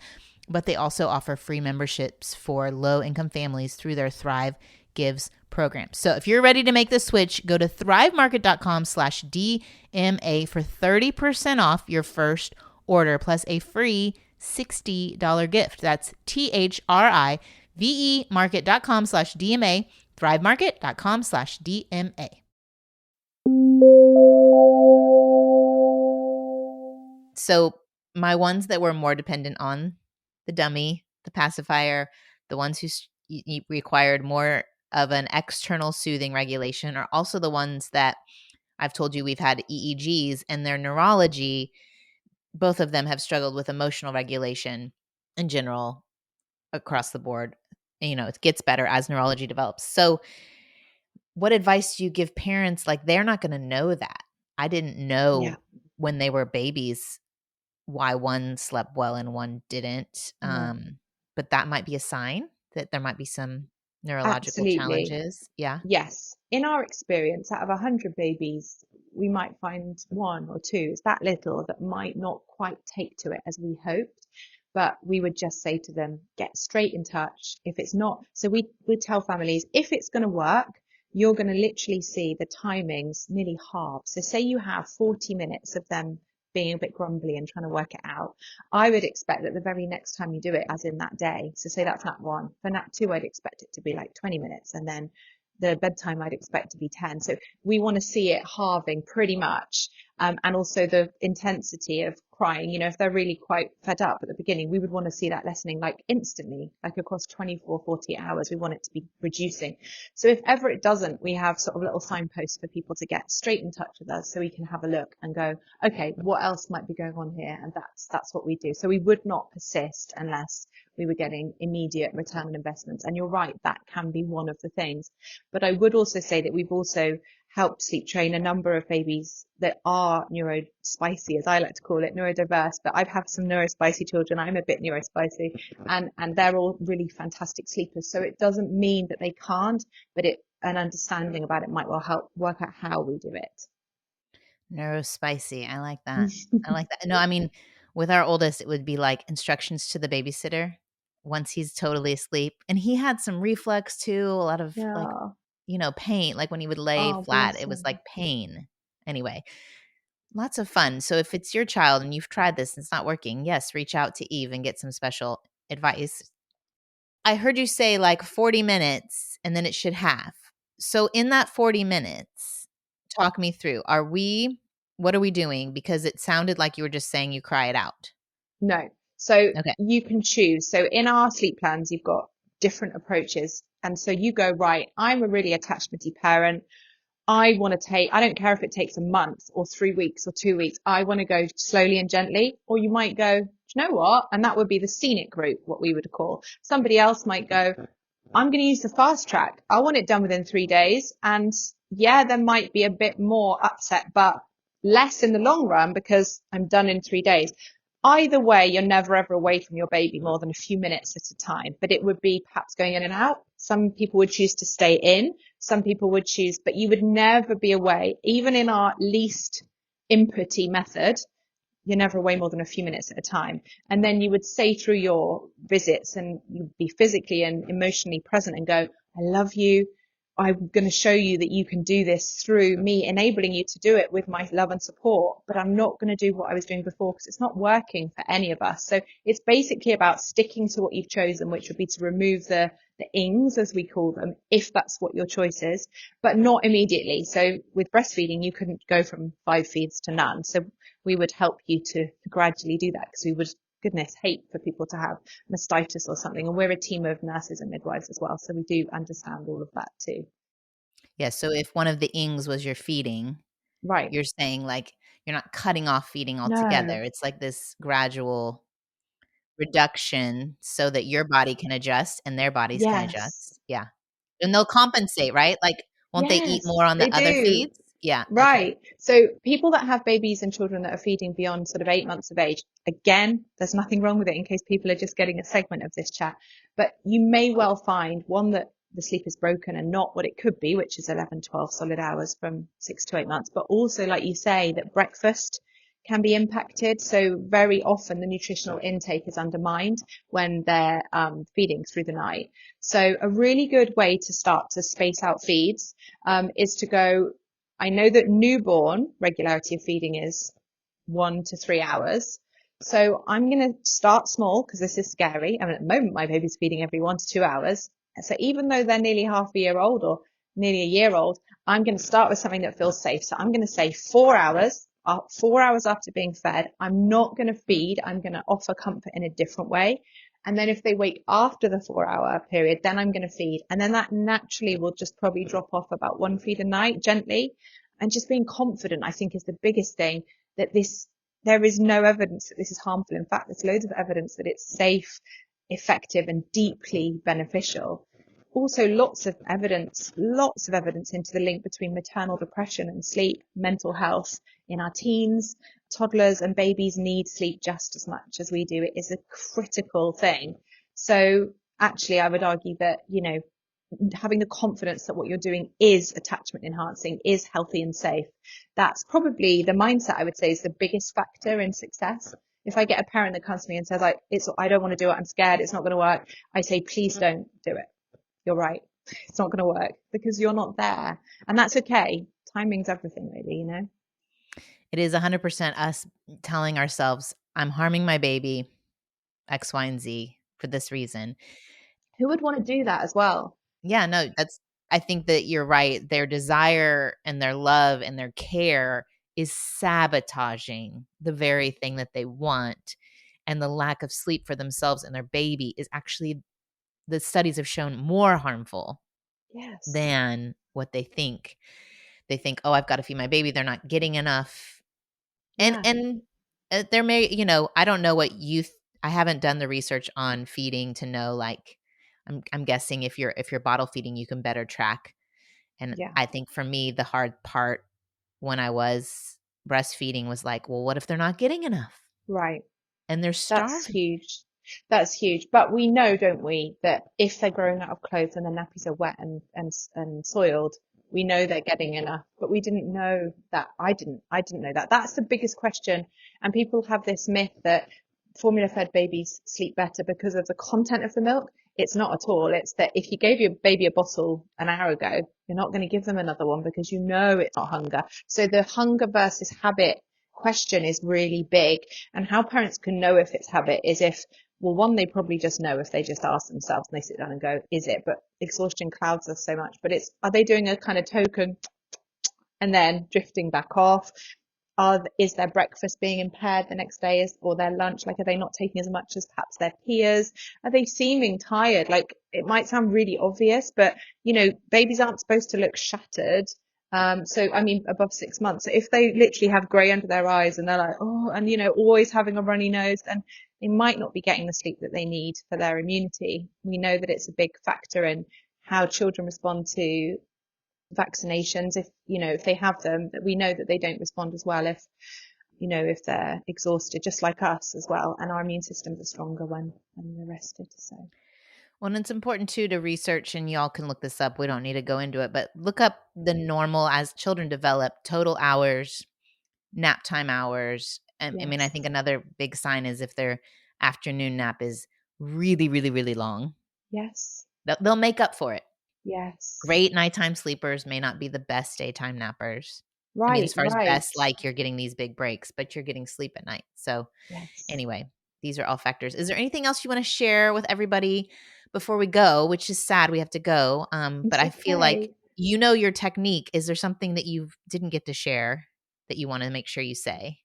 but they also offer free memberships for low-income families through their Thrive Gives program. So if you're ready to make the switch, go to thrivemarket.com/DMA for 30% off your first order plus a free $60 gift. That's THRIVE market.com/DMA, thrivemarket.com/DMA. So my ones that were more dependent on the dummy, the pacifier, the ones who required more of an external soothing regulation are also the ones that I've told you we've had EEGs, and their neurology, both of them have struggled with emotional regulation in general across the board. You know, it gets better as neurology develops. So what advice do you give parents? Like, they're not going to know that. I didn't know when they were babies why one slept well and one didn't. But that might be a sign that there might be some Neurological Absolutely. challenges. Yeah. Yes. In our experience, out of 100 babies, we might find one or two. It's that little that might not quite take to it as we hoped. But we would just say to them, get straight in touch. If it's not, so we tell families, if it's going to work, you're going to literally see the timings nearly halve. So say you have 40 minutes of them being a bit grumbly and trying to work it out. I would expect that the very next time you do it, as in that day, so say that's nap one, for nap two, I'd expect it to be like 20 minutes. And then the bedtime I'd expect to be 10. So we want to see it halving pretty much. And also the intensity of crying, if they're really quite fed up at the beginning, we would want to see that lessening like instantly, like across 24, 48 hours, we want it to be reducing. So if ever it doesn't, we have sort of little signposts for people to get straight in touch with us so we can have a look and go, okay, what else might be going on here? And that's what we do. So we would not persist unless we were getting immediate return on investments. And you're right, that can be one of the things. But I would also say that we've also helped sleep train a number of babies that are neurospicy, as I like to call it, neurodiverse. But I've had some neurospicy children. I'm a bit neurospicy, and they're all really fantastic sleepers. So it doesn't mean that they can't, but an understanding about it might well help work out how we do it. Neurospicy. I like that. I like that. No, I mean, with our oldest, it would be like instructions to the babysitter once he's totally asleep. And he had some reflux too, a lot of like, Yeah. pain. Like when he would lay Oh, flat, bless it was him. like pain. Anyway, lots of fun. So if it's your child and you've tried this and it's not working, yes, reach out to Eve and get some special advice. I heard you say like 40 minutes and then it should half. So in that 40 minutes, talk me through. What are we doing? Because it sounded like you were just saying you cry it out. No. So Okay. you can choose. So in our sleep plans, you've got different approaches. And so you go, right, I'm a really attachmenty parent. I don't care if it takes a month or 3 weeks or 2 weeks. I want to go slowly and gently. Or you might go, do you know what? And that would be the scenic route, what we would call. Somebody else might go, I'm going to use the fast track. I want it done within 3 days. And yeah, there might be a bit more upset, but less in the long run because I'm done in 3 days. Either way, you're never ever away from your baby more than a few minutes at a time, but it would be perhaps going in and out. Some people would choose to stay in. Some people would choose, but you would never be away. Even in our least inputty method, you're never away more than a few minutes at a time. And then you would say through your visits and you'd be physically and emotionally present and go, I love you. I'm going to show you that you can do this through me enabling you to do it with my love and support, but I'm not going to do what I was doing before because it's not working for any of us. So it's basically about sticking to what you've chosen, which would be to remove the ings, as we call them, if that's what your choice is, but not immediately. So with breastfeeding, you couldn't go from 5 feeds to none. So we would help you to gradually do that because we would, goodness, hate for people to have mastitis or something. And we're a team of nurses and midwives as well. So we do understand all of that too. Yeah. So if one of the ings was your feeding, Right. you're saying like you're not cutting off feeding No. altogether. It's like this gradual reduction so that your body can adjust and their bodies can Yes. adjust. Yeah. And they'll compensate, right? Like, won't they eat Yes, more on the they other do. feeds? Yeah. Okay. Right. So people that have babies and children that are feeding beyond sort of 8 months of age, again, there's nothing wrong with it in case people are just getting a segment of this chat. But you may well find one that the sleep is broken and not what it could be, which is 11, 12 solid hours from 6 to 8 months. But also, like you say, that breakfast can be impacted. So very often the nutritional intake is undermined when they're feeding through the night. So a really good way to start to space out feeds is to go, I know that newborn regularity of feeding is 1 to 3 hours. So I'm going to start small because this is scary. I mean, at the moment, my baby's feeding every 1 to 2 hours. So even though they're nearly half a year old or nearly a year old, I'm going to start with something that feels safe. So I'm going to say 4 hours. 4 hours after being fed, I'm not going to feed. I'm going to offer comfort in a different way. And then if they wake after the 4 hour period, then I'm going to feed. And then that naturally will just probably drop off about 1 feed a night gently. And just being confident, I think, is the biggest thing, that there is no evidence that this is harmful. In fact, there's loads of evidence that it's safe, effective, and deeply beneficial. Also, lots of evidence into the link between maternal depression and sleep, mental health in our teens. Toddlers and babies need sleep just as much as we do. It is a critical thing. So actually, I would argue that, having the confidence that what you're doing is attachment enhancing, is healthy and safe. That's probably the mindset, I would say, is the biggest factor in success. If I get a parent that comes to me and says, I don't want to do it, I'm scared, it's not going to work, I say, please don't do it. You're right. It's not going to work because you're not there. And that's okay. Timing's everything, really, you know? It is 100% us telling ourselves, I'm harming my baby, X, Y, and Z for this reason. Who would want to do that as well? Yeah, no, I think that you're right. Their desire and their love and their care is sabotaging the very thing that they want. And the lack of sleep for themselves and their baby is actually, the studies have shown, more harmful Yes. than what they think. They think, oh, I've got to feed my baby. They're not getting enough. And there may, I don't know what I haven't done the research on feeding to know, like, I'm guessing if you're bottle feeding, you can better track. And I think for me, the hard part when I was breastfeeding was like, well, what if they're not getting enough? Right. And they're starving. That's huge. That's huge. But we know, don't we, that if they're growing out of clothes and their nappies are wet and soiled, we know they're getting enough. But we didn't know that. I didn't know that. That's the biggest question. And people have this myth that formula fed babies sleep better because of the content of the milk. It's not at all. It's that if you gave your baby a bottle an hour ago, you're not going to give them another one because you know it's not hunger. So the hunger versus habit question is really big. And how parents can know if it's habit is if, well, one, they probably just know if they just ask themselves and they sit down and go, is it? But exhaustion clouds us so much. But are they doing a kind of token and then drifting back off? Is their breakfast being impaired the next day, or their lunch? Like, are they not taking as much as perhaps their peers? Are they seeming tired? Like, it might sound really obvious, but babies aren't supposed to look shattered. So, I mean, above 6 months. So if they literally have grey under their eyes and they're like, oh, and always having a runny nose, then they might not be getting the sleep that they need for their immunity. We know that it's a big factor in how children respond to vaccinations. If they have them, that we know that they don't respond as well if they're exhausted, just like us as well. And our immune systems are stronger when they're rested. So. Well, and it's important too to research, and y'all can look this up. We don't need to go into it, but look up the normal, as children develop, total hours, nap time hours. And I mean, I think another big sign is if their afternoon nap is really, really, really long. Yes. They'll make up for it. Yes. Great nighttime sleepers may not be the best daytime nappers. Right. I mean, as far as best, like, you're getting these big breaks, but you're getting sleep at night. So anyway, these are all factors. Is there anything else you want to share with everybody before we go, which is sad we have to go? But I feel like your technique. Is there something that you didn't get to share that you want to make sure you say?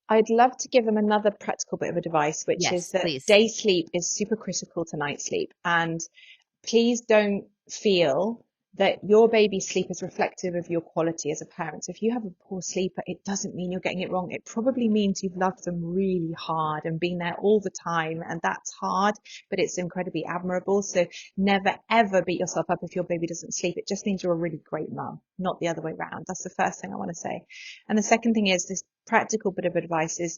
I'd love to give them another practical bit of advice, which is that day sleep is super critical to night sleep. And please don't feel that your baby's sleep is reflective of your quality as a parent. So if you have a poor sleeper, it doesn't mean you're getting it wrong. It probably means you've loved them really hard and been there all the time. And that's hard, but it's incredibly admirable. So never, ever beat yourself up if your baby doesn't sleep. It just means you're a really great mum, not the other way around. That's the first thing I want to say. And the second thing is, this practical bit of advice is,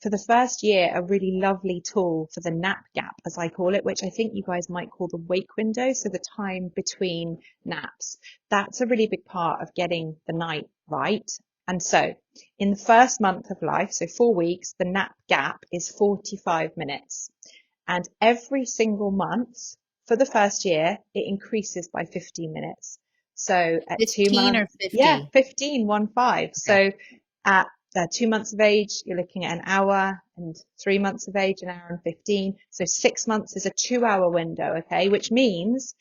for the first year, a really lovely tool for the nap gap, as I call it, which I think you guys might call the wake window. So the time between naps, that's a really big part of getting the night right. And so in the first month of life, so 4 weeks, the nap gap is 45 minutes. And every single month for the first year, it increases by 15 minutes. So at 15 2 months, or 50? Yeah, 15, 1, 5. Okay. So at 2 months of age, you're looking at an hour, and 3 months of age, an hour and 15. So 6 months is a 2-hour window, okay? Which means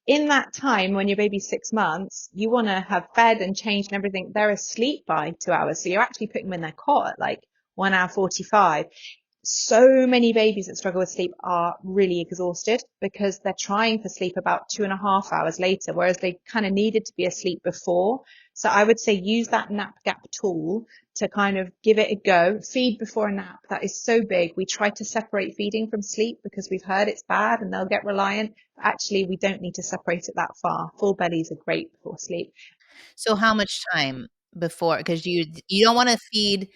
in that time, when your baby's 6 months, you want to have fed and changed and everything. They're asleep by 2 hours. So you're actually putting them in their cot at like 1 hour 45. So many babies that struggle with sleep are really exhausted because they're trying for sleep about 2.5 hours later, whereas they kind of needed to be asleep before. So I would say use that nap gap tool to kind of give it a go. Feed before a nap. That is so big. We try to separate feeding from sleep because we've heard it's bad and they'll get reliant. But actually, we don't need to separate it that far. Full bellies are great before sleep. So how much time before? Because you don't want to feed.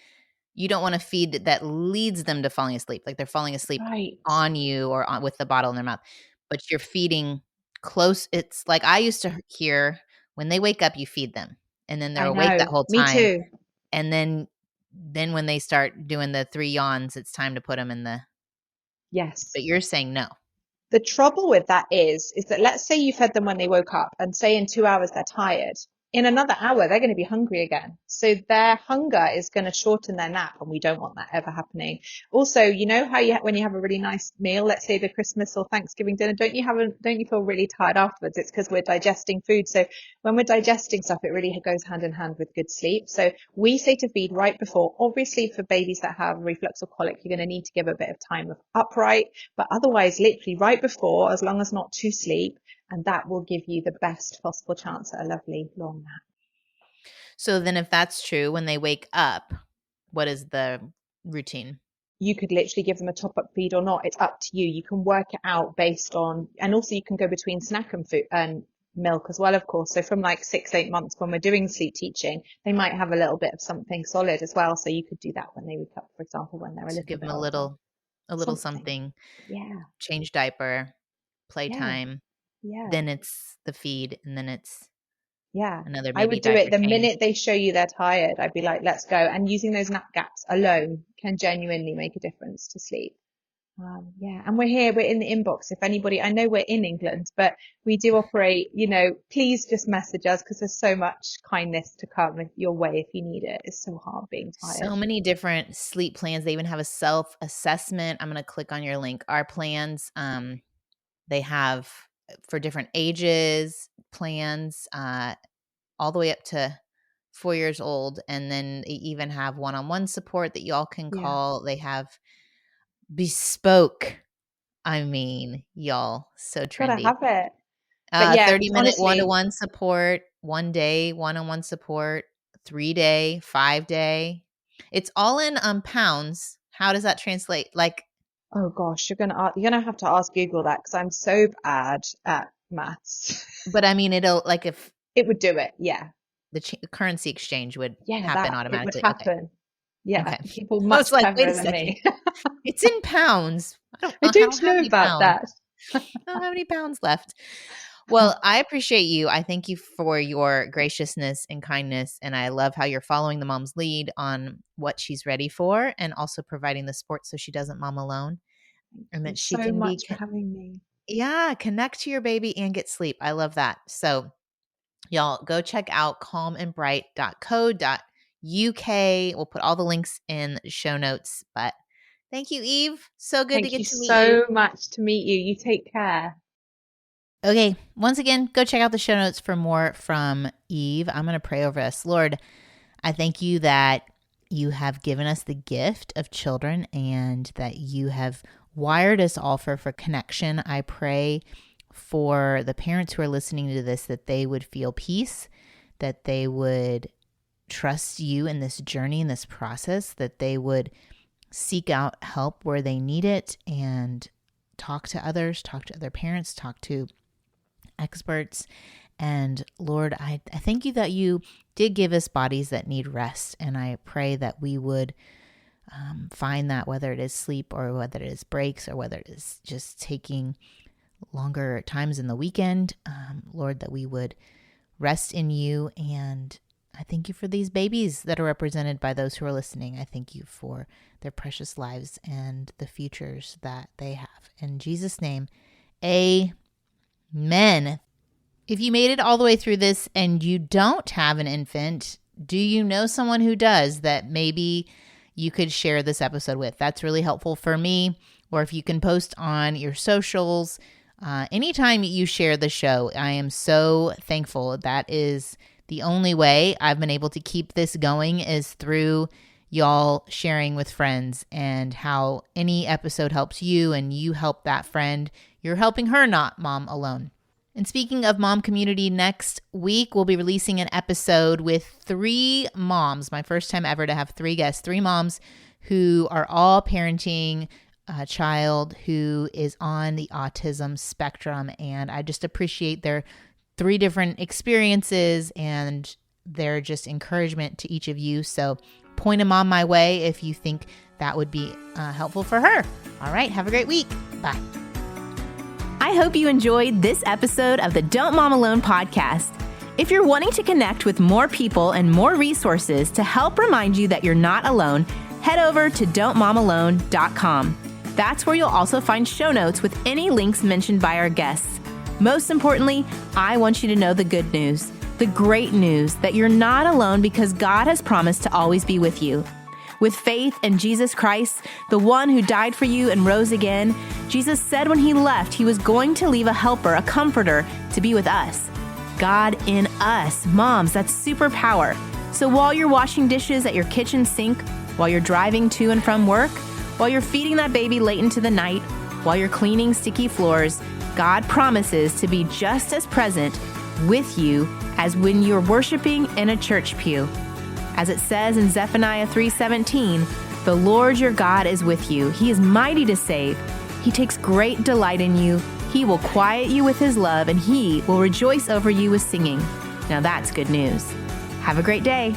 You don't want to feed that leads them to falling asleep. Like they're falling asleep on you or with the bottle in their mouth, but you're feeding close. It's like I used to hear when they wake up, you feed them, and then they're I awake that know. whole Me time. too. And then when they start doing the 3 yawns, it's time to put them in the. Yes. But you're saying no. The trouble with that is that let's say you fed them when they woke up and say in 2 hours they're tired. In another hour, they're going to be hungry again. So their hunger is going to shorten their nap, and we don't want that ever happening. Also, you know how when you have a really nice meal, let's say the Christmas or Thanksgiving dinner, don't you feel really tired afterwards? It's because we're digesting food. So when we're digesting stuff, it really goes hand in hand with good sleep. So we say to feed right before. Obviously, for babies that have reflux or colic, you're going to need to give a bit of time of upright, but otherwise, literally right before, as long as not to sleep. And that will give you the best possible chance at a lovely long nap. So then if that's true, when they wake up, what is the routine? You could literally give them a top-up feed or not. It's up to you. You can work it out based on, and also you can go between snack and food and milk as well, of course. So from like 6-8 months when we're doing sleep teaching, they might have a little bit of something solid as well. So you could do that when they wake up, for example, when they're a little Give bit them older. a little something. Yeah. Change diaper, playtime. Yeah. Then it's the feed, and then it's another I maybe would do diaper it the change. minute they show you they're tired. I'd be like, let's go. And using those nap gaps alone can genuinely make a difference to sleep. And we're here, we're in the inbox. If anybody, I know we're in England, but we do operate, please just message us because there's so much kindness to come your way if you need it. It's so hard being tired. So many different sleep plans. They even have a self-assessment. I'm going to click on your link. Our plans, they have for different ages plans, all the way up to 4 years old. And then they even have one-on-one support that y'all can call. They have bespoke. I mean, y'all, so trendy. Gotta have it. But 30-minute one-to-one support, 1 day one-on-one support, 3-day, 5-day. It's all in pounds. How does that translate? Like, oh gosh, you're gonna have to ask Google that because I'm so bad at maths. But I mean, it'll like if it would do it, yeah. The currency exchange would happen that, automatically. It would happen. Okay. Yeah, okay. People much cleverer than me. It's in pounds. I don't know about that. I don't have any pounds left. Well, I appreciate you. I thank you for your graciousness and kindness. And I love how you're following the mom's lead on what she's ready for and also providing the support so she doesn't mom alone. And that she can much for having me. Yeah, connect to your baby and get sleep. I love that. So y'all go check out calmandbright.co.uk. We'll put all the links in the show notes. But thank you, Eve. So good to get to meet you. Thank you so much to meet you. You take care. Okay. Once again, go check out the show notes for more from Eve. I'm going to pray over us. Lord, I thank you that you have given us the gift of children and that you have wired us all for connection. I pray for the parents who are listening to this, that they would feel peace, that they would trust you in this journey, in this process, that they would seek out help where they need it and talk to others, talk to other parents, talk to experts. And Lord, I thank you that you did give us bodies that need rest. And I pray that we would find that, whether it is sleep or whether it is breaks or whether it is just taking longer times in the weekend, Lord, that we would rest in you. And I thank you for these babies that are represented by those who are listening. I thank you for their precious lives and the futures that they have. In Jesus' name, amen. If you made it all the way through this and you don't have an infant, do you know someone who does that maybe you could share this episode with? That's really helpful for me. Or if you can post on your socials, anytime you share the show, I am so thankful. That is the only way I've been able to keep this going, is through y'all sharing with friends, and how any episode helps you and you help that friend. You're helping her not mom alone. And speaking of mom community, next week we'll be releasing an episode with 3 moms. My first time ever to have 3 guests, 3 moms who are all parenting a child who is on the autism spectrum. And I just appreciate their 3 different experiences and their just encouragement to each of you. So point them on my way if you think that would be helpful for her. All right. Have a great week. Bye. I hope you enjoyed this episode of the Don't Mom Alone podcast. If you're wanting to connect with more people and more resources to help remind you that you're not alone, head over to don'tmomalone.com. That's where you'll also find show notes with any links mentioned by our guests. Most importantly, I want you to know the good news, the great news that you're not alone because God has promised to always be with you. With faith in Jesus Christ, the one who died for you and rose again, Jesus said when he left, he was going to leave a helper, a comforter, to be with us. God in us. Moms, that's superpower. So while you're washing dishes at your kitchen sink, while you're driving to and from work, while you're feeding that baby late into the night, while you're cleaning sticky floors, God promises to be just as present with you as when you're worshiping in a church pew. As it says in Zephaniah 3:17, the Lord your God is with you. He is mighty to save. He takes great delight in you. He will quiet you with his love, and he will rejoice over you with singing. Now that's good news. Have a great day.